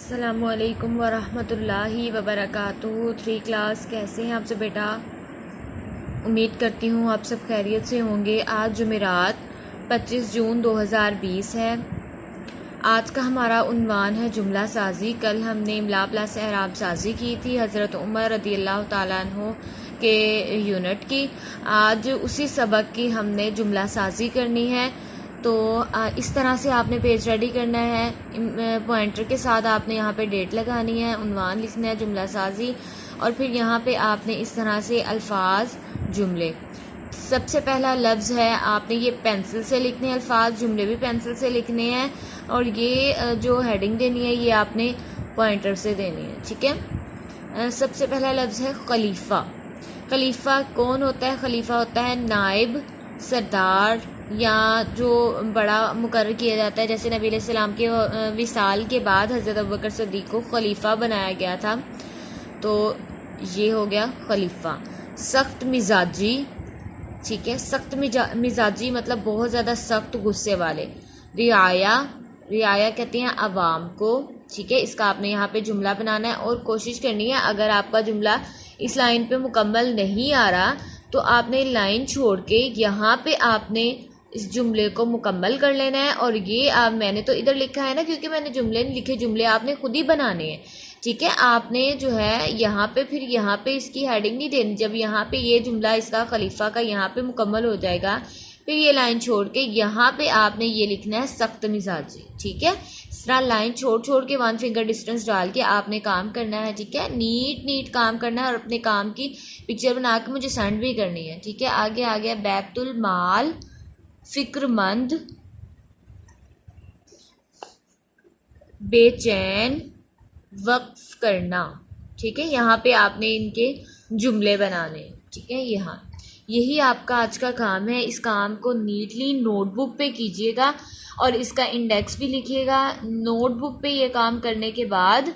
अस्सलामुअलैकुम वरहमतुल्लाहि वबरकातुहू। 3 क्लास, कैसे हैं आप सब बेटा? उम्मीद करती हूँ आप सब खैरियत से होंगे। आज जुमेरात 25 जून 2020 है। आज का हमारा उन्वान है जुमला साजी। कल हमने इमला प्लस एराब साजी की थी हज़रत उमर रदियल्लाहु ताला अन्हु के यूनिट की। आज उसी सबक की हमने जुमला साजी करनी है। तो इस तरह से आपने पेज रेडी करना है। पॉइंटर के साथ आपने यहाँ पे डेट लगानी है, उन्वान लिखना है, जुमला साजी, और फिर यहाँ पे आपने इस तरह से अल्फाज जुमले। सबसे पहला लफ्ज़ है, आपने ये पेंसिल से लिखने हैं अल्फाज, जुमले भी पेंसिल से लिखने हैं, और ये जो हेडिंग देनी है ये आपने पॉइंटर से देनी है। ठीक है। सबसे पहला लफ्ज़ है खलीफा। खलीफा कौन होता है? खलीफा होता है नायब, सरदार, या जो बड़ा मुकर्रर किया जाता है। जैसे नबी अलैहिस्सलाम के विसाल के बाद हज़रत अबू बकर सिद्दीक़ को खलीफा बनाया गया था, तो ये हो गया खलीफा। सख्त मिजाजी, ठीक है, सख्त मिजाजी मतलब बहुत ज़्यादा सख्त गुस्से वाले। रियाया, रियाया कहते हैं आवाम को। ठीक है, इसका आपने यहाँ पे जुमला बनाना है और कोशिश करनी है, अगर आपका जुमला इस लाइन पे मुकम्मल नहीं आ रहा तो आपने लाइन छोड़ के यहाँ पे आपने इस जुमले को मुकम्मल कर लेना है। और ये मैंने तो इधर लिखा है ना, क्योंकि मैंने जुमले नहीं लिखे, जुमले आपने खुद ही बनाने हैं। ठीक है, आपने जो है यहाँ पे फिर यहाँ पे इसकी हेडिंग नहीं देनी। जब यहाँ पे ये जुमला इसका खलीफा का यहाँ पे मुकम्मल हो जाएगा, फिर ये लाइन छोड़ के यहाँ पे आपने ये लिखना है सख्त मिजाजी। ठीक है, इस तरह लाइन छोड़ के 1 फिंगर डिस्टेंस डाल के आपने काम करना है। ठीक है, नीट काम करना है और अपने काम की पिक्चर बना के मुझे सेंड भी करनी है। ठीक है, आगे आ गया बैतुल माल, फिक्रमंद, बेचैन, वक्फ करना। ठीक है, यहाँ पे आपने इनके जुमले बनाने। ठीक है, यहाँ यही आपका आज का काम है। इस काम को नीटली नोटबुक पे कीजिएगा और इसका इंडेक्स भी लिखिएगा। नोटबुक पे ये काम करने के बाद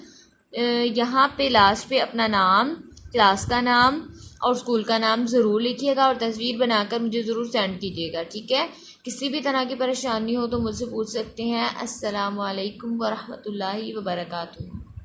यहाँ पे लास्ट पे अपना नाम, क्लास का नाम और स्कूल का नाम ज़रूर लिखिएगा और तस्वीर बनाकर मुझे ज़रूर सेंड कीजिएगा। ठीक है, किसी भी तरह की परेशानी हो तो मुझसे पूछ सकते हैं। अस्सलामु अलैकुम वरहमतुल्लाहि वबरकातुहू।